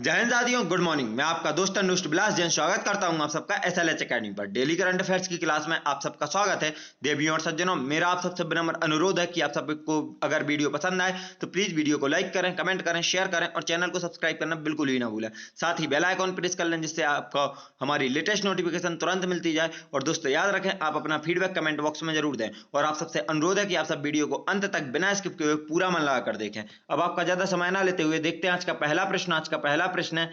जय हिंद साथियों, good morning. मैं आपका दोस्त अनुष्ट बिलास जैन स्वागत करता हूं आप सबका एसएलएच एकेडमी पर। डेली करंट अफेयर्स की क्लास में आप सबका स्वागत है। देवियों और सज्जनों, मेरा आप सबसे विनम्र अनुरोध है कि आप सबको अगर वीडियो पसंद आए तो प्लीज वीडियो को लाइक करें, कमेंट करें, शेयर करें और चैनल को सब्सक्राइब करना बिल्कुल भी ना भूलें। साथ ही बेल आइकॉन प्रेस कर लें जिससे आपको हमारी लेटेस्ट नोटिफिकेशन तुरंत मिलती जाए। और दोस्तों याद रखें, आप अपना फीडबैक कमेंट बॉक्स में जरूर दें और आप सबसे अनुरोध है कि आप सब वीडियो को अंत तक बिना स्किप किए पूरा मन लगाकर देखें। अब आपका ज्यादा समय ना लेते हुए देखते हैं आज का पहला प्रश्न। आज का पहला प्रश्न है,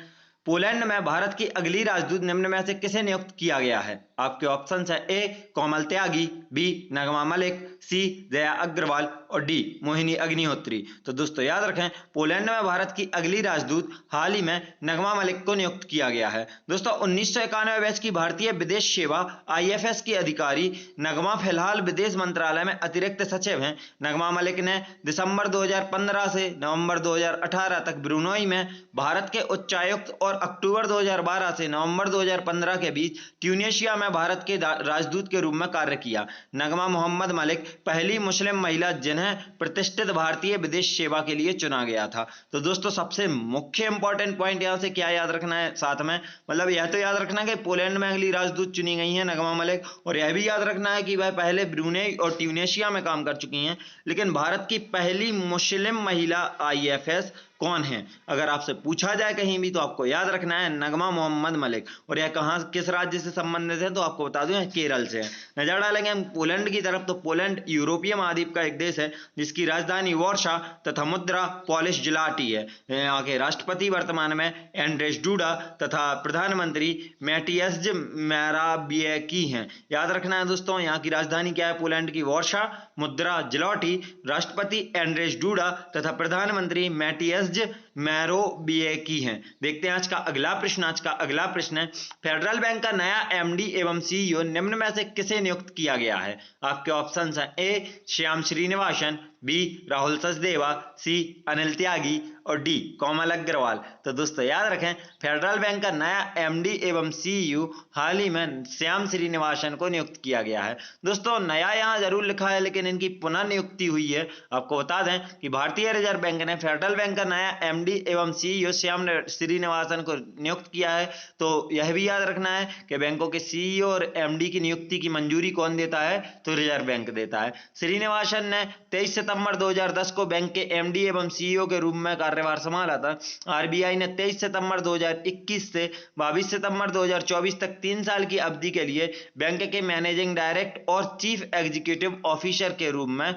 पोलैंड में भारत की अगली राजदूत निम्न में से किसे नियुक्त किया गया है? आपके ऑप्शन है ए कोमल त्यागी, बी नगमा मलिक, सी जया अग्रवाल और डी मोहिनी अग्निहोत्री। तो दोस्तों याद रखें, पोलैंड में भारत की अगली राजदूत हाल ही में नगमा मलिक को नियुक्त किया गया है। दोस्तों 1991 बैच की भारतीय विदेश सेवा आईएफएस की अधिकारी नगमा फिलहाल विदेश मंत्रालय में अतिरिक्त सचिव हैं। नगमा मलिक ने दिसंबर 2015 से नवंबर 2018 तक ब्रुनोई में भारत के उच्चायुक्त और अक्टूबर 2012 से नवंबर 2015 के बीच ट्यूनीशिया में भारत के राजदूत के रूप में कार्य किया। नगमा मोहम्मद मलिक पहली मुस्लिम महिला जिन्हें प्रतिष्ठित भारतीय विदेश सेवा के लिए चुना गया था। तो दोस्तों सबसे मुख्य इंपॉर्टेंट पॉइंट यहाँ से क्या याद रखना है साथ में, मतलब यह तो याद रखना कि पोलैंड में अगली राजदूत चुनी गई है नगमा मलिक, और यह भी याद रखना है कि वह पहले ब्रुनेई और ट्यूनीशिया में काम कर चुकी हैं। लेकिन भारत की पहली मुस्लिम महिला आईएफएस कौन है? अगर आपसे पूछा जाए कहीं भी तो आपको याद रखना है नगमा मोहम्मद मलिक। और यह कहां किस राज्य से संबंधित है तो आपको बता दूं केरल से है। नजर डालेंगे हम पोलैंड की तरफ तो पोलैंड यूरोपीय महाद्वीप का एक देश है जिसकी राजधानी वॉर्शा तथा मुद्रा पॉलिश जिलाटी है। यहाँ के राष्ट्रपति वर्तमान में एंड्रेस डूडा तथा प्रधानमंत्री मैटियस मोराविएकी हैं। याद रखना है दोस्तों, यहाँ की राजधानी क्या है? पोलैंड की वॉर्शा, मुद्रा जिलाटी, राष्ट्रपति एंड्रेस डूडा तथा प्रधानमंत्री मैटियस मोराविएकी हैं। देखते हैं आज का अगला प्रश्न। आज का अगला प्रश्न है, फेडरल बैंक का नया एमडी एवं सीईओ निम्न में से किसे नियुक्त किया गया है? आपके ऑप्शंस हैं ए श्याम श्रीनिवासन, बी राहुल सचदेवा, सी अनिल त्यागी और डी कोमल अग्रवाल। तो दोस्तों याद रखें, फेडरल बैंक का नया एमडी एवं सीईओ हाल ही में श्याम श्रीनिवासन को नियुक्त किया गया है। दोस्तों नया यहाँ जरूर लिखा है लेकिन इनकी पुनः नियुक्ति हुई है। आपको बता दें कि भारतीय रिजर्व बैंक ने फेडरल बैंक का नया एमडी एवं सीईओ श्याम श्रीनिवासन को नियुक्त किया है। तो यह भी याद रखना है कि बैंकों के सीईओ और एमडी की नियुक्ति की मंजूरी कौन देता है? तो रिजर्व बैंक देता है। श्रीनिवासन ने 23 सितंबर 2010 को बैंक के एमडी एवं सीईओ के रूप में कार्यभार संभाला था। आरबीआई ने 23 सितंबर 2021 से 22 सितंबर 2024 तक 3 साल की अवधि के लिए बैंक के मैनेजिंग डायरेक्टर और चीफ एग्जीक्यूटिव ऑफिसर के रूप में,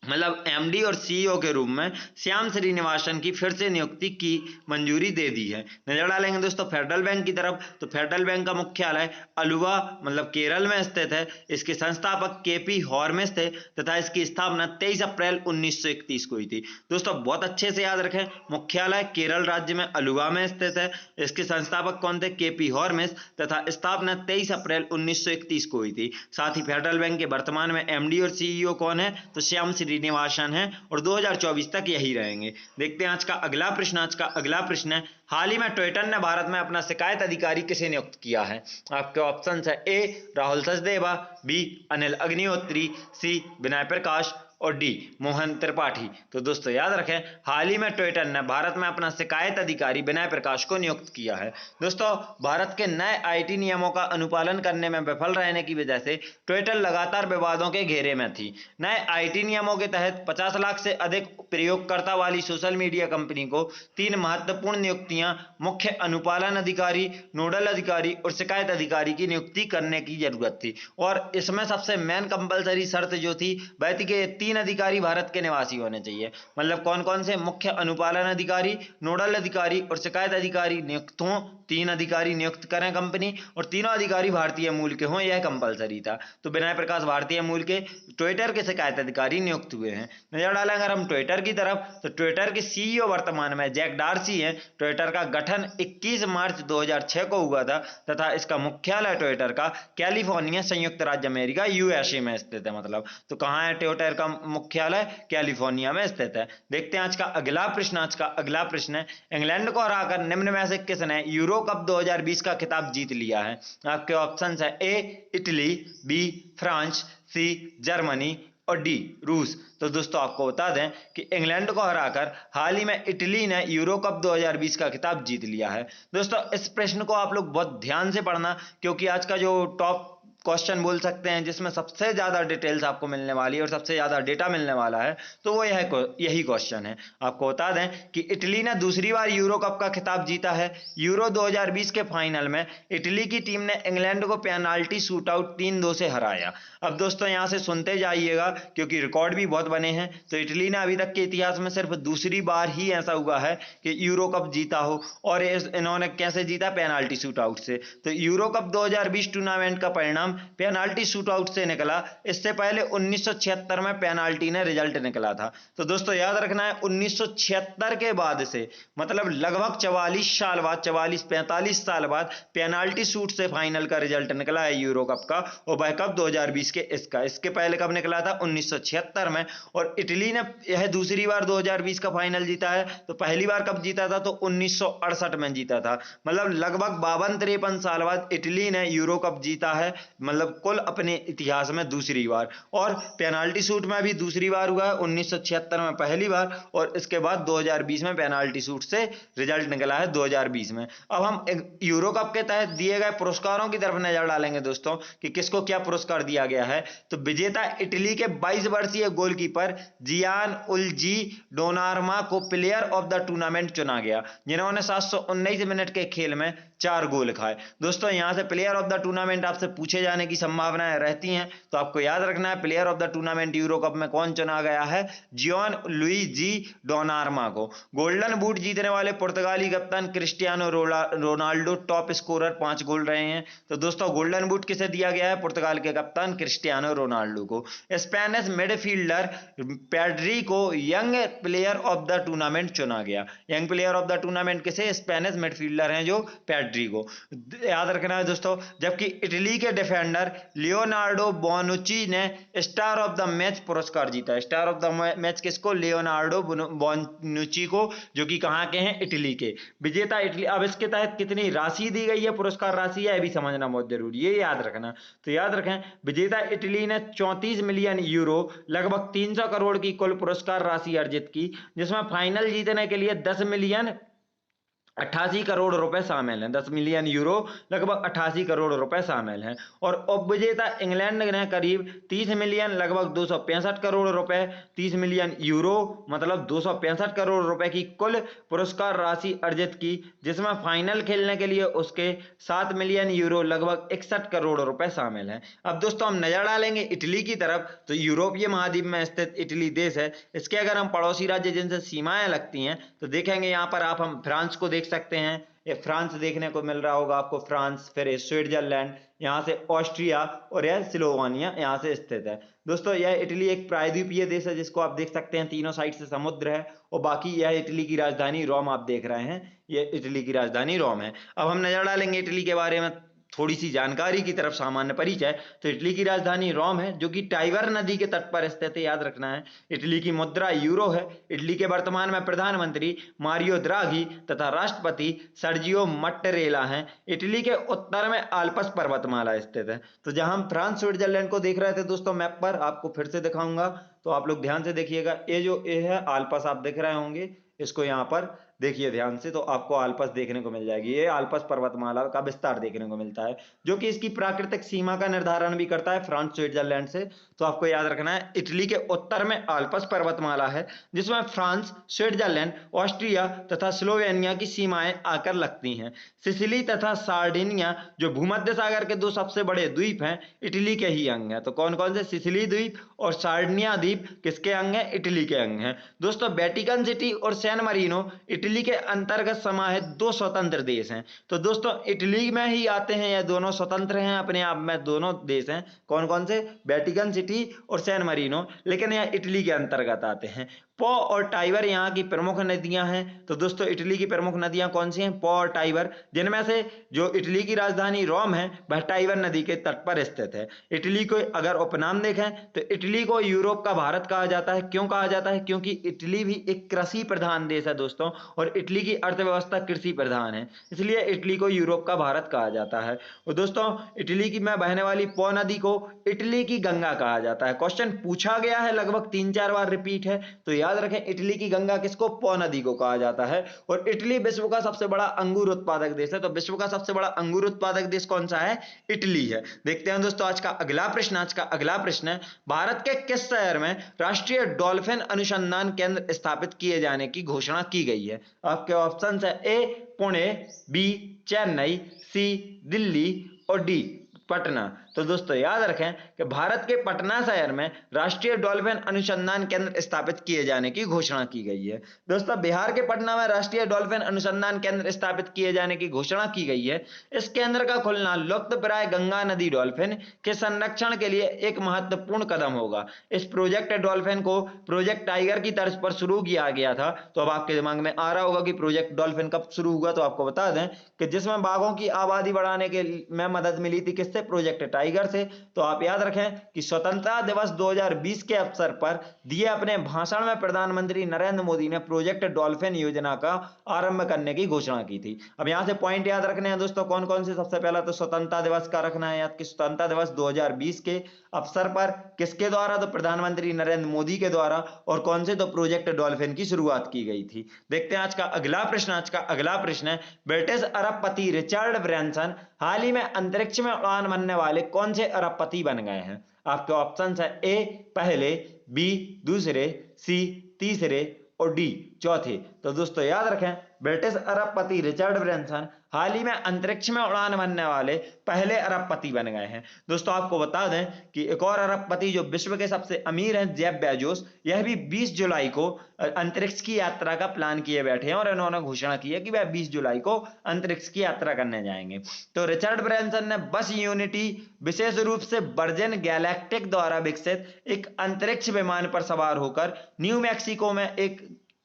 मतलब एमडी और सीईओ के रूप में श्याम श्रीनिवासन की फिर से नियुक्ति की मंजूरी दे दी है। नजर डालेंगे दोस्तों फेडरल बैंक की तरफ तो फेडरल बैंक का मुख्यालय अलुवा मतलब केरल में स्थित है। इसके संस्थापक केपी हॉर्मिस थे तथा इसकी स्थापना 23 अप्रैल 1931 को हुई थी। दोस्तों बहुत अच्छे से याद रखें, मुख्यालय केरल राज्य में अलुवा में स्थित है। इसके संस्थापक कौन थे? केपी हॉर्मिस तथा स्थापना 23 अप्रैल 1931 को हुई थी। साथ ही फेडरल बैंक के वर्तमान में एमडी और सीईओ कौन है? तो श्याम श्रीनिवासन है और 2024 तक यही रहेंगे। देखते हैं आज का अगला प्रश्न। आज का अगला प्रश्न है, हाल ही में ट्विटर ने भारत में अपना शिकायत अधिकारी किसे नियुक्त किया है? आपके ऑप्शंस है ए राहुल सचदेवा, बी अनिल अग्निहोत्री, सी विनय प्रकाश और डी मोहन त्रिपाठी। तो दोस्तों याद रखें, हाल ही में ट्विटर ने भारत में अपना शिकायत अधिकारी विनय प्रकाश को नियुक्त किया है। दोस्तों भारत के नए आईटी नियमों का अनुपालन करने में विफल रहने की वजह से ट्विटर लगातार विवादों के घेरे में थी। नए आईटी नियमों के तहत 50 लाख से अधिक प्रयोगकर्ता वाली सोशल मीडिया कंपनी को 3 महत्वपूर्ण नियुक्तियां मुख्य अनुपालन अधिकारी, नोडल अधिकारी और शिकायत अधिकारी की नियुक्ति करने की जरूरत थी। और इसमें सबसे मेन कंपलसरी शर्त जो थी वह थी कि 3 अधिकारी भारत के निवासी होने चाहिए। मतलब कौन कौन से? मुख्य अनुपालन अधिकारी, नोडल अधिकारी और शिकायत अधिकारी नियुक्त हों। 3 अधिकारी नियुक्त करें कंपनी और तीनों अधिकारी भारतीय मूल के हों, यह कंपलसरी था। तो विनय प्रकाश भारतीय मूल के ट्विटर के शिकायत अधिकारी नियुक्त हुए हैं। नजर डालें अगर हम ट्विटर की तरफ तो ट्विटर के सीईओ वर्तमान में जैक डार्सी हैं। ट्विटर का गठन 21 मार्च 2006 को हुआ था तथा इसका मुख्यालय ट्विटर का कैलिफोर्निया संयुक्त राज्य अमेरिका यूएसए में स्थित है। मतलब तो कहां है ट्विटर का मुख्यालय? कैलिफोर्निया में स्थित है। देखते हैं आज का अगला प्रश्न। आज का अगला प्रश्न है, इंग्लैंड को हराकर निम्न में से किसने यूरो कप 2020 का खिताब जीत लिया है? आपके ऑप्शंस है A Italy, B France, C Germany और डी रूस। तो दोस्तों आपको बता दें कि इंग्लैंड को हराकर हाल ही में इटली ने यूरो कप 2020 का खिताब जीत लिया है। दोस्तों इस प्रश्न को आप लोग बहुत ध्यान से पढ़ना, क्योंकि आज का जो टॉप क्वेश्चन बोल सकते हैं जिसमें सबसे ज्यादा डिटेल्स आपको मिलने वाली है और सबसे ज्यादा डेटा मिलने वाला है, तो वो यही क्वेश्चन है। आपको बता दें कि इटली ने दूसरी बार यूरो कप का खिताब जीता है। यूरो 2020 के फाइनल में इटली की टीम ने इंग्लैंड को पेनाल्टी शूटआउट 3-2 से हराया। अब दोस्तों यहां से सुनते जाइएगा क्योंकि रिकॉर्ड भी बहुत बने हैं। तो इटली ने अभी तक के इतिहास में सिर्फ दूसरी बार ही ऐसा हुआ है कि यूरो कप जीता हो, और इन्होंने कैसे जीता? पेनाल्टी शूटआउट से। तो यूरो कप 2020 टूर्नामेंट का परिणाम पेनाल्टी शूटआउट से निकला। इससे पहले 1976 में पेनाल्टी ने रिजल्ट निकला था। तो दोस्तों याद रखना है 1976 के बाद से, मतलब लगभग 44 साल बाद, 44-45 साल बाद पेनाल्टी शूट से फाइनल का रिजल्ट निकला है यूरो कप का, और वह कप 2020 के इसके पहले कब निकला था? 1976 में। और इटली ने यह दूसरी बार 2020 का फाइनल जीता है। तो पहली बार कब जीता था? तो 1968 में जीता था। मतलब लगभग 52-53 साल बाद इटली ने यूरो कप जीता है, मतलब कुल अपने इतिहास में दूसरी बार। और पेनाल्टी शूट में भी दूसरी बार हुआ है, 1976 में पहली बार, और इसके बाद 2020 में पेनाल्टी शूट से रिजल्ट निकला है 2020 में। अब हम यूरो कप के तहत दिए गए पुरस्कारों की तरफ नजर डालेंगे दोस्तों कि किसको क्या पुरस्कार दिया गया है। तो विजेता इटली के 22 वर्षीय गोलकीपर जियानलुइजी डोनारुमा को प्लेयर ऑफ द टूर्नामेंट चुना गया, जिन्होंने 719 मिनट के खेल में 4 गोल खाए। दोस्तों यहां से प्लेयर ऑफ द टूर्नामेंट आपसे पूछे जाने की संभावनाएं रहती हैं, तो आपको याद रखना है player of the tournament euro cup में कौन चुना गया है? जियानलुइजी डोनारुमा को। गोल्डन बूट जीतने वाले पुर्तगाली कप्तान क्रिस्टियानो रोनाल्डो टॉप स्कोरर, 5 गोल रहे हैं। तो दोस्तों गोल्डन बूट किसे दिया गया है? पुर्तगाल के कप्तान क्रिस्टियानो रोनाल्डो को। स्पेनिश मिडफील्डर पेड्री को young player of the tournament चुना गया। Young player of the tournament किसे? स्पेनिश मिडफील्डर हैं जो पेड्री को, याद रखना है दोस्तों। जबकि इटली के डिफेंडर लियोनार्डो बोनुच्ची ने स्टार ऑफ द मैच पुरस्कार जीता। स्टार ऑफ द मैच किसको? लियोनार्डो बोनुच्ची को, जो कि कहां के हैं? इटली के। विजेता इटली। अब इसके तहत कितनी राशि दी गई है, पुरस्कार राशि है, भी समझना बहुत जरूरी है, ये याद रखना। तो याद रखें विजेता इटली ने 34 मिलियन यूरो, लगभग 300 करोड़ की कुल पुरस्कार राशि अर्जित की, जिसमें फाइनल जीतने के लिए 10 मिलियन 88 करोड़ रुपए शामिल हैं। 10 मिलियन यूरो, लगभग 88 करोड़ रुपए शामिल हैं। और उपविजेता इंग्लैंड ने करीब 30 मिलियन, लगभग 265 करोड़ रुपए, 30 मिलियन यूरो मतलब 265 करोड़ रुपए की कुल पुरस्कार राशि अर्जित की, जिसमें फाइनल खेलने के लिए उसके 7 मिलियन यूरो, लगभग 61 करोड़ रुपए शामिल हैं। अब दोस्तों हम नजर डालेंगे इटली की तरफ। तो यूरोपीय महाद्वीप में स्थित इटली देश है। इसके अगर हम पड़ोसी राज्य जिनसे सीमाएं लगती हैं तो देखेंगे यहाँ पर हम फ्रांस को देख सकते हैं। ये फ्रांस देखने को मिल रहा होगा आपको, फ्रांस, फिर स्विट्जरलैंड, यहाँ से ऑस्ट्रिया, और यह स्लोवानिया यहाँ से स्थित है। दोस्तों यह इटली एक प्रायद्वीपीय देश है जिसको आप देख सकते हैं, तीनों साइड से समुद्र है, और बाकी यह इटली की राजधानी रोम आप देख रहे हैं, यह इटली की राजधानी रोम है। अब हम नजर डालेंगे इटली के बारे में थोड़ी सी जानकारी की तरफ, सामान्य परिचय। तो इटली की राजधानी रोम है, जो कि टाइबर नदी के तट पर स्थित है, याद रखना है। इटली की मुद्रा यूरो है। इटली के वर्तमान में प्रधानमंत्री मारियो द्राघी तथा राष्ट्रपति सर्जियो मट्टेरेला हैं। इटली के उत्तर में आल्प्स पर्वतमाला स्थित है। तो जहां हम फ्रांस स्विट्जरलैंड को देख रहे थे दोस्तों मैप पर, आपको फिर से दिखाऊंगा, तो आप लोग ध्यान से देखिएगा। ये है आल्प्स, आप देख रहे होंगे इसको, यहाँ पर देखिए ध्यान से, तो आपको आल्प्स देखने को मिल जाएगी। ये आल्प्स पर्वतमाला का विस्तार देखने को मिलता है, जो कि इसकी प्राकृतिक सीमा का निर्धारण भी करता है फ्रांस स्विट्जरलैंड से। तो आपको याद रखना है इटली के उत्तर में आल्प्स पर्वतमाला है, जिसमें फ्रांस, स्विट्जरलैंड, ऑस्ट्रिया तथा स्लोवेनिया की सीमाएं आकर लगती हैं। सिसिली तथा सार्डिनिया, जो भूमध्य सागर के 2 सबसे बड़े द्वीप हैं, इटली के ही अंग हैं। तो कौन कौन से? सिसिली द्वीप और सार्डिनिया द्वीप किसके अंग हैं? इटली के अंग हैं। दोस्तों वेटिकन सिटी और सैन मारिनो इटली के अंतर्गत समाहित 2 स्वतंत्र देश हैं। तो दोस्तों इटली में ही आते हैं, यह दोनों स्वतंत्र हैं अपने आप में, दोनों देश हैं। कौन कौन से? वेटिकन सिटी और सैन मारिनो, लेकिन यह इटली के अंतर्गत आते हैं। पो और टाइबर यहाँ की प्रमुख नदियां हैं। तो दोस्तों इटली की प्रमुख नदियां कौन सी हैं? पो और टाइबर, जिनमें से जो इटली की राजधानी रोम है वह टाइबर नदी के तट पर स्थित है। इटली को अगर उपनाम देखें तो इटली को यूरोप का भारत कहा जाता है। क्यों कहा जाता है? क्योंकि इटली भी एक कृषि प्रधान देश है दोस्तों, और इटली की अर्थव्यवस्था कृषि प्रधान है, इसलिए इटली को यूरोप का भारत कहा जाता है। और दोस्तों इटली की में बहने वाली पो नदी को इटली की गंगा कहा जाता है। क्वेश्चन पूछा गया है, लगभग 3-4 बार रिपीट है, तो याद रखें इटली की गंगा किसको? पो नदी को कहा जाता है। और इटली विश्व का सबसे बड़ा अंगूर उत्पादक देश है। तो विश्व का सबसे बड़ा अंगूर उत्पादक देश कौन सा है? इटली है। देखते हैं दोस्तों आज का अगला प्रश्न। आज का अगला प्रश्न है, भारत के किस शहर में राष्ट्रीय डॉल्फिन अनुसंधान केंद्र स्थापित किए जाने की घोषणा की गई है? आपके ऑप्शन है ए पुणे, बी चेन्नई, सी दिल्ली और डी पटना। तो दोस्तों याद रखें कि भारत के पटना शहर में राष्ट्रीय डॉल्फिन अनुसंधान केंद्र स्थापित किए जाने की घोषणा की गई है। दोस्तों बिहार के पटना में राष्ट्रीय डॉल्फिन अनुसंधान केंद्र स्थापित किए जाने की घोषणा की गई है। इस केंद्र का खुलना लुप्तप्राय गंगा नदी डॉल्फिन के संरक्षण के लिए एक महत्वपूर्ण कदम होगा। इस प्रोजेक्ट डॉल्फिन को प्रोजेक्ट टाइगर की तर्ज पर शुरू किया गया था। तो अब आपके दिमाग में आ रहा होगा कि प्रोजेक्ट डॉल्फिन कब शुरू हुआ, तो आपको बता दें कि जिसमें बाघों की आबादी बढ़ाने के में मदद मिली थी, किससे? प्रोजेक्ट टाइगर से। तो आप याद रखें कि स्वतंत्रता दिवस 2020 के अवसर पर दिए अपने भाषण में प्रधानमंत्री नरेंद्र मोदी ने प्रोजेक्ट डॉल्फिन योजना का आरंभ करने की घोषणा की थी। अब यहां से पॉइंट याद रखने हैं दोस्तों, कौन कौन से? सबसे पहला तो स्वतंत्रता दिवस का रखना है याद कि स्वतंत्रता दिवस 2020 के अवसर पर किसके द्वारा? तो प्रधानमंत्री नरेंद्र मोदी के द्वारा। और कौन से? तो प्रोजेक्ट डॉल्फिन की शुरुआत की गई थी। देखते हैं आज का अगला प्रश्न। आज का अगला प्रश्न है, ब्रिटिश अरबपति रिचर्ड ब्रैंसन हाल ही में अंतरिक्ष में उड़ान भरने वाले कौन से अरबपति बन गए हैं? आपके ऑप्शन है ए पहले, बी दूसरे, सी तीसरे और डी चौथे। तो दोस्तों याद रखें ब्रिटिश अरबपति रिचर्ड ब्रैंसन हाल ही में अंतरिक्ष में उड़ान भरने वाले पहले अरबपति बन गए हैं। दोस्तों आपको बता दें कि एक और अरबपति जो विश्व के सबसे अमीर हैं, जेफ बेजोस, यह भी 20 जुलाई को अंतरिक्ष की यात्रा का प्लान किए बैठे हैं और इन्होंने घोषणा की है कि वह 20 जुलाई को अंतरिक्ष की यात्रा करने जाएंगे। तो रिचर्ड ब्रैंसन ने बस यूनिटी विशेष रूप से वर्जिन गैलेक्टिक द्वारा विकसित एक अंतरिक्ष विमान पर सवार होकर न्यू मैक्सिको में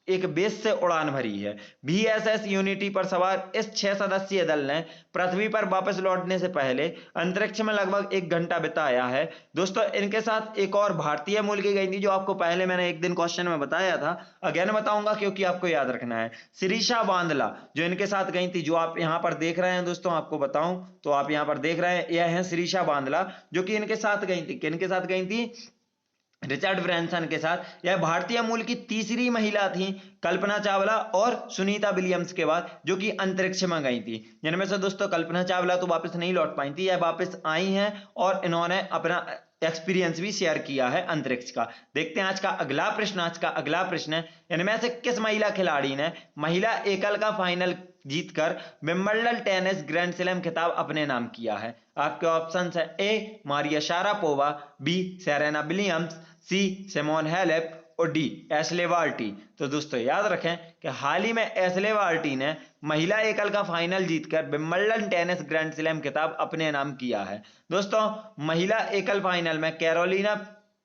एक बेस से उड़ान भरी है। VSS यूनिटी पर सवार इस 6 सदस्यीय दल ने पृथ्वी पर वापस लौटने से पहले अंतरिक्ष में लगभग 1 घंटा बिताया है। दोस्तों इनके साथ एक और भारतीय मूल की गई थी, जो आपको पहले मैंने एक दिन क्वेश्चन में बताया था, अगेन बताऊंगा क्योंकि आपको याद रखना है। शिरीषा बांदला जो इनके साथ गई थी, जो आप यहां पर देख रहे हैं दोस्तों, आपको बताऊं तो आप यहां पर देख रहे हैं, यह है शिरीषा बांदला जो कि इनके साथ गई थी। किनके साथ गई थी? रिचर्ड ब्रैंसन के साथ। यह भारतीय मूल की तीसरी महिला थी, कल्पना चावला और सुनीता विलियम्स के बाद, जो कि अंतरिक्ष में गई थी। जिनमें से दोस्तों कल्पना चावला तो वापस नहीं लौट पाई थी, यह वापस आई हैं और इन्होंने अपना एक्सपीरियंस भी शेयर किया है अंतरिक्ष का। देखते हैं आज का अगला प्रश्न। आज का अगला प्रश्न है, इनमें से किस महिला खिलाड़ी ने महिला एकल का फाइनल जीतकर विंबलडन टेनिस ग्रैंड स्लैम खिताब अपने नाम किया है? आपके ऑप्शन है A Maria Sharapova, B Serena Williams, C Simona Halep और डी एशले बार्टी। तो दोस्तों याद रखें कि हाल ही में एशले बार्टी ने महिला एकल का फाइनल जीतकर विंबलडन टेनिस ग्रैंड स्लैम खिताब अपने नाम किया है। दोस्तों महिला एकल फाइनल में कैरोलिना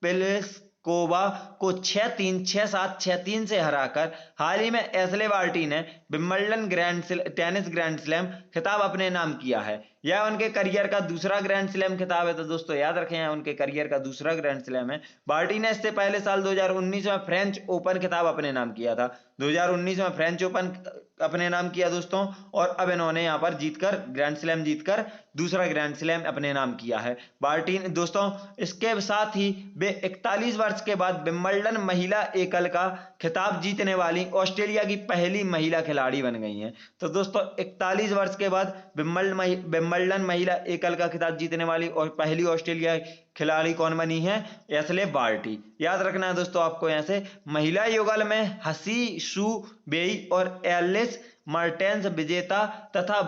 प्लिस्कोवा को 6-3, 6-7, 6-3 से हराकर हाल ही में एशले बार्टी ने विंबलडन टेनिस ग्रैंड स्लैम खिताब अपने नाम किया है। यह उनके करियर का दूसरा ग्रैंड स्लैम खिताब है। तो दोस्तों याद रखें उनके करियर का दूसरा ग्रैंड स्लैम है। बार्टी ने इससे पहले साल 2019 में फ्रेंच ओपन खिताब अपने नाम किया था। 2019 में फ्रेंच ओपन अपने नाम किया दोस्तों, और अब इन्होंने यहां पर जीतकर ग्रैंड स्लैम जीतकर दूसरा ग्रैंड स्लैम अपने नाम किया है बार्टी ने। दोस्तों इसके साथ ही वे 41 वर्ष के बाद विंबलडन महिला एकल का खिताब जीतने वाली ऑस्ट्रेलिया की पहली महिला खिलाड़ी बन गई हैं। तो दोस्तों 41 वर्ष के बाद विंबलडन महिला एकल का खिताब जीतने वाली और पहली ऑस्ट्रेलिया खिलाड़ी कौन बनी है? Ashleigh Barty. याद रखना है दोस्तों आपको यहां से। महिला युगल में हसी शू बेई और एलिस मर्टेंस विजेता तथा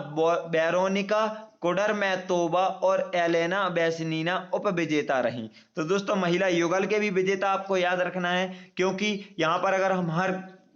वेरोनिका कुडरमेटोवा और एलेना वेसिनीना उप विजेता रही। तो दोस्तों महिला युगल के भी विजेता आपको याद रखना है, क्योंकि यहां पर अगर हम हर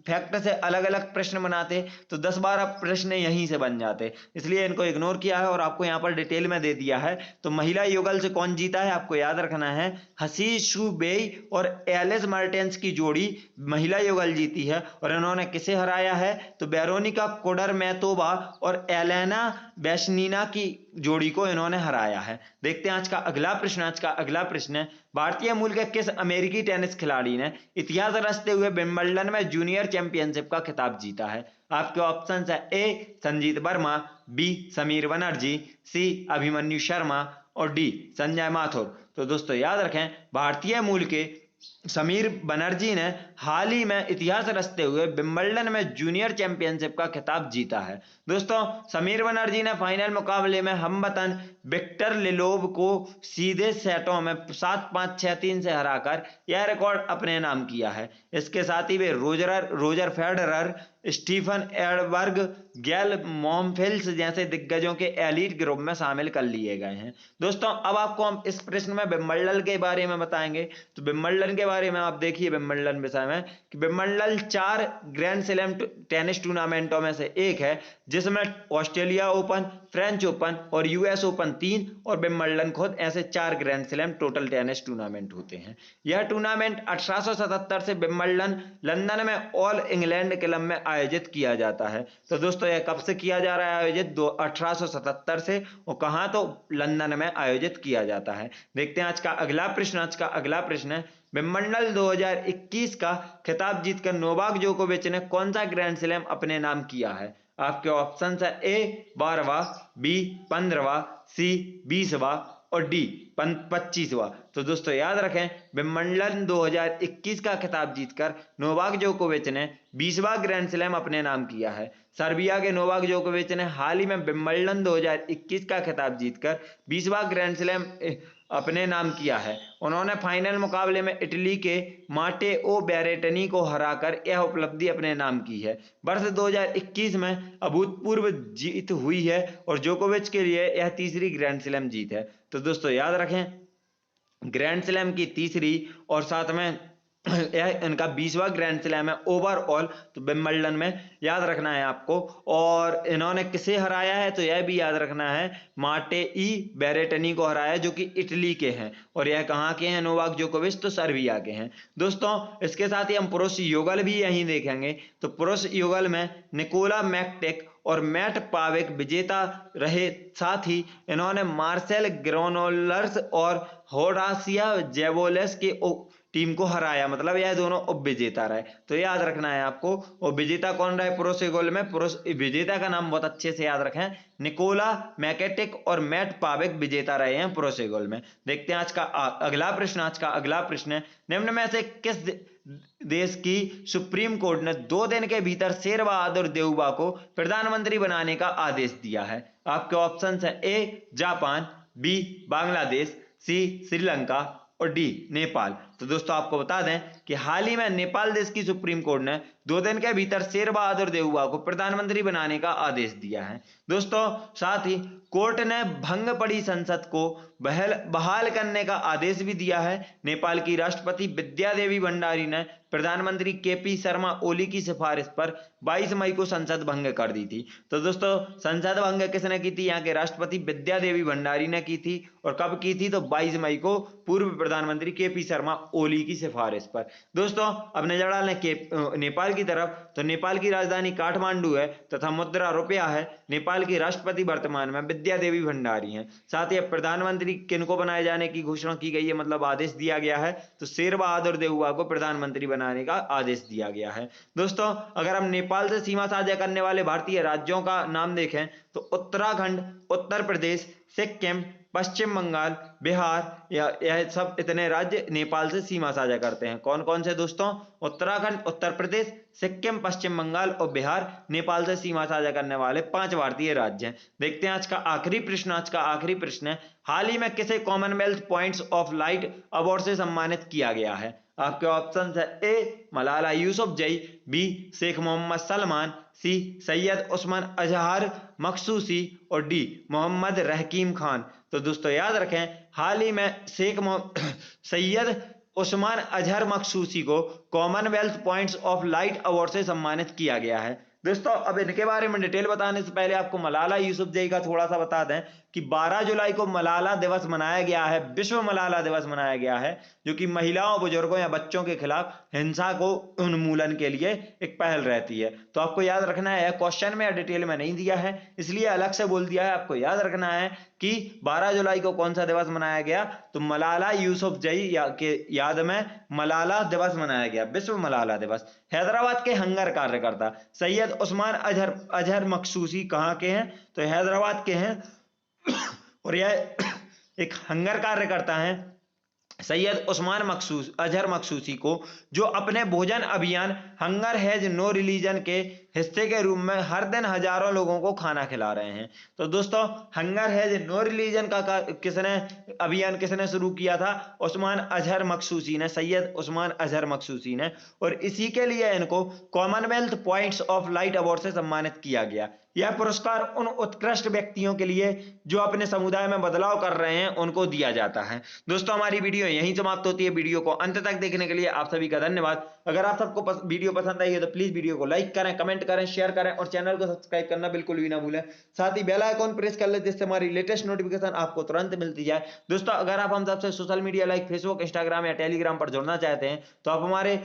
फैक्ट से अलग अलग प्रश्न बनाते तो 10-12 प्रश्न यहीं से बन जाते, इसलिए इनको इग्नोर किया है और आपको यहाँ पर डिटेल में दे दिया है। तो महिला युगल से कौन जीता है आपको याद रखना है, हसीस शुबेई और एलिस मर्टेंस की जोड़ी महिला युगल जीती है। और इन्होंने किसे हराया है, तो वेरोनिका कुडरमेटोवा और एलेना वेस्निना की जोड़ी को इन्होंने हराया है। देखते हैं आज का अगला प्रश्न। आज का अगला प्रश्न है, भारतीय मूल के किस अमेरिकी टेनिस खिलाड़ी ने इतिहास रचते हुए विंबलडन में जूनियर चैंपियनशिप का खिताब जीता है? आपके ऑप्शन है, ए संजीत वर्मा, बी समीर बनर्जी, सी अभिमन्यु शर्मा और डी संजय माथुर। तो दोस्तों याद रखें, भारतीय मूल के समीर बनर्जी ने हाल ही में इतिहास रचते हुए विंबलडन में जूनियर चैंपियनशिप का खिताब जीता है। दोस्तों समीर बनर्जी ने फाइनल मुकाबले में हमवतन विक्टर लिलोव को सीधे सेटों में 7-5, 6-3 से हराकर यह रिकॉर्ड अपने नाम किया है। इसके साथ ही वे रोजर फेडरर, स्टीफन एडबर्ग, गैल मॉनफिल्स जैसे दिग्गजों के एलीट ग्रुप में शामिल कर लिए गए हैं। दोस्तों अब आपको हम इस प्रश्न में विंबलडन के बारे में बताएंगे। तो विंबलडन के बारे में आप देखिए, विंबलडन विषय में कि विंबलडन 4 ग्रैंड स्लैम टेनिस टूर्नामेंटों में से एक है, जिसमें ऑस्ट्रेलिया ओपन, फ्रेंच ओपन और यूएस ओपन 3 और विंबलडन खुद ऐसे 4 grand slam total tennis tournament होते हैं। यह टूर्नामेंट 1877 से विंबलडन लंदन में ऑल इंग्लैंड क्लब में आयोजित किया जाता है। तो दोस्तों यह कब से किया जा रहा है आयोजित? 1877 से, और कहां? तो लंदन में आयोजित किया जाता है। देखते हैं आज का अगला प्रश्न। आज का अगला प्रश्न है, विंबलडन 2021 का खिताब जीतकर नोवाक जोकोविच ने कौन सा ग्रैंड स्लैम अपने नाम किया है? आपके ऑप्शन है, ए 12वां, बी 15वां, सी 20वां और डी 25वां। तो दोस्तों याद रखें, विंबलडन 2021 का खिताब जीतकर नोवाक जोकोविच ने 20वां ग्रैंड स्लैम अपने नाम किया है। सर्बिया के नोवाक जोकोविच ने हाल ही में विंबलडन 2021 का खिताब जीतकर 20वां ग्रैंड स्लैम अपने नाम किया है। उन्होंने फाइनल मुकाबले में इटली के माटेओ बेरेटनी को हराकर यह उपलब्धि अपने नाम की है। वर्ष 2021 में अभूतपूर्व जीत हुई है और जोकोविच के लिए यह तीसरी ग्रैंड स्लैम जीत है। तो दोस्तों याद रखें, ग्रैंड स्लैम की तीसरी और साथ में यह इनका 20वां ग्रैंड स्लैम है ओवरऑल। तो विंबलडन में याद रखना है आपको। और इन्होंने किसे हराया है, तो यह भी याद रखना है, माटेई बेरेटनी को हराया जो कि इटली के हैं। और यह कहाँ के हैं? नोवाक जोकोविच तो सर्बिया के हैं। दोस्तों इसके साथ ही हम पुरुष युगल भी यहीं देखेंगे। तो पुरुष युगल में निकोला मैकटेक और मैट पावेक विजेता रहे, साथ ही इन्होंने मार्सेल ग्रेनोलर्स और होरासिया जेबोलेस की टीम को हराया, मतलब यह दोनों उप विजेता रहे। तो याद रखना है आपको। और विजेता कौन रहे पुरुष युगल में? पुरुष विजेता का नाम बहुत अच्छे से याद रखें, निकोला मैकेटिक और मैट पावेक विजेता रहे हैं पुरुष युगल में। देखते हैं आज का अगला प्रश्न। आज का अगला प्रश्न है, निम्न में से किस देश की सुप्रीम कोर्ट ने 2 दिन के भीतर शेर बहादुर देउबा को प्रधानमंत्री बनाने का आदेश दिया है? आपके ऑप्शन है, ए जापान, बी बांग्लादेश, सी श्रीलंका और डी नेपाल। तो दोस्तों आपको बता दें कि हाल ही में नेपाल देश की सुप्रीम कोर्ट ने 2 दिन के भीतर शेर बहादुर देउबा को प्रधानमंत्री बनाने का आदेश दिया है। दोस्तों साथ ही कोर्ट ने भंग पड़ी संसद को बहाल करने का आदेश भी दिया है। नेपाल की राष्ट्रपति विद्या देवी भंडारी ने प्रधानमंत्री केपी शर्मा ओली की सिफारिश पर 22 मई को संसद भंग कर दी थी। तो दोस्तों संसद भंग किसने की थी? यहाँ के राष्ट्रपति विद्या देवी भंडारी ने की थी। और कब की थी? तो 22 मई को पूर्व प्रधानमंत्री केपी शर्मा ओली की सिफारिश पर। दोस्तों अब नजर डालें नेपाल की तरफ। तो नेपाल की राजधानी काठमांडू है तथा मुद्रा रुपया है। नेपाल की राष्ट्रपति वर्तमान में विद्या देवी भंडारी हैं। साथ ही प्रधानमंत्री किनको बनाए जाने की घोषणा की गई है, मतलब आदेश दिया गया है, तो शेर बहादुर देउबा को प्रधानमंत्री बनाने का आदेश दिया गया है। दोस्तों अगर हम नेपाल से सीमा साझा करने वाले भारतीय राज्यों का नाम देखें तो उत्तराखंड, उत्तर प्रदेश, सिक्किम, पश्चिम बंगाल, बिहार, यह सब इतने राज्य नेपाल से सीमा साझा करते हैं। कौन कौन से दोस्तों? उत्तराखंड, उत्तर प्रदेश, सिक्किम, पश्चिम बंगाल और बिहार नेपाल से सीमा साझा करने वाले 5 भारतीय राज्य हैं। देखते हैं आज का आखिरी प्रश्न। आज का आखिरी प्रश्न है, हाल ही में किसे Commonwealth points of light award से सम्मानित किया गया है? आपके ऑप्शन है, ए मलाला यूसुफजई, बी शेख मोहम्मद सलमान, सी सैयद उस्मान अजहर मखसूसी और डी मोहम्मद रहकीम खान। तो दोस्तों याद रखें, हाल ही में सैयद उस्मान अजहर मखसूसी को Commonwealth points of light award से सम्मानित किया गया है। दोस्तों अब इनके बारे में डिटेल बताने से पहले आपको मलाला यूसुफजई का थोड़ा सा बता दें कि 12 जुलाई को मलाला दिवस मनाया गया है, विश्व मलाला दिवस मनाया गया है, जो कि महिलाओं, बुजुर्गों या बच्चों के खिलाफ हिंसा को उन्मूलन के लिए एक पहल रहती है। तो आपको याद रखना है, क्वेश्चन में या डिटेल में नहीं दिया है इसलिए अलग से बोल दिया है। आपको याद रखना है कि 12 जुलाई को कौन सा दिवस मनाया गया, तो मलाला यूसुफजई के याद में मलाला दिवस मनाया गया, विश्व मलाला दिवस। हैदराबाद के हंगर कार्यकर्ता सैयद उस्मान अजहर मखसूसी कहाँ के हैं, तो हैदराबाद के हैं और यह एक हंगर कार्यकर्ता हैं सैयद उस्मान अजहर मखसूसी को, जो अपने भोजन अभियान हंगर हैज नो रिलीजन के हिस्से के रूप में हर दिन हजारों लोगों को खाना खिला रहे हैं। तो दोस्तों हंगर हैज नो रिलीजन का अभियान किसने शुरू किया था, उस्मान अजहर मखसूसी ने, सैयद उस्मान अजहर मखसूसी ने, और इसी के लिए इनको Commonwealth points of light award से सम्मानित किया गया। यह पुरस्कार उन उत्कृष्ट व्यक्तियों के लिए जो अपने समुदाय में बदलाव कर रहे हैं उनको दिया जाता है। दोस्तों हमारी वीडियो यहीं समाप्त होती है। वीडियो को अंत तक देखने के लिए आप सभी का धन्यवाद। अगर आप सबको वीडियो पसंद आई है तो प्लीज वीडियो को लाइक करें, कमेंट करें, शेयर करें और चैनल को सब्सक्राइब करना बिल्कुल भी ना भूलें। साथ ही बेल आइकॉन प्रेस कर ले जिससे हमारी लेटेस्ट नोटिफिकेशन आपको तुरंत मिलती जाए। दोस्तों अगर आप हम सबसे social media like Facebook, Instagram या टेलीग्राम पर जुड़ना चाहते हैं तो आप हमारे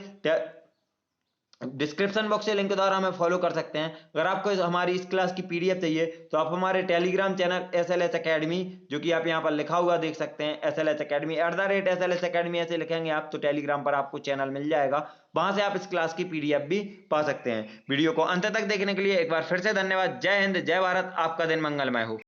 डिस्क्रिप्शन बॉक्स से लिंक के द्वारा हमें फॉलो कर सकते हैं। अगर आपको हमारी इस क्लास की पीडीएफ चाहिए तो आप हमारे टेलीग्राम चैनल SLH अकेडमी, जो कि आप यहां पर लिखा हुआ देख सकते हैं SLH अकेडमी @SLH अकेडमी ऐसे लिखेंगे आप तो टेलीग्राम पर आपको चैनल मिल जाएगा, वहां से आप इस क्लास की पीडीएफ भी पा सकते हैं। वीडियो को अंत तक देखने के लिए एक बार फिर से धन्यवाद। जय हिंद, जय भारत, आपका दिन मंगलमय हो।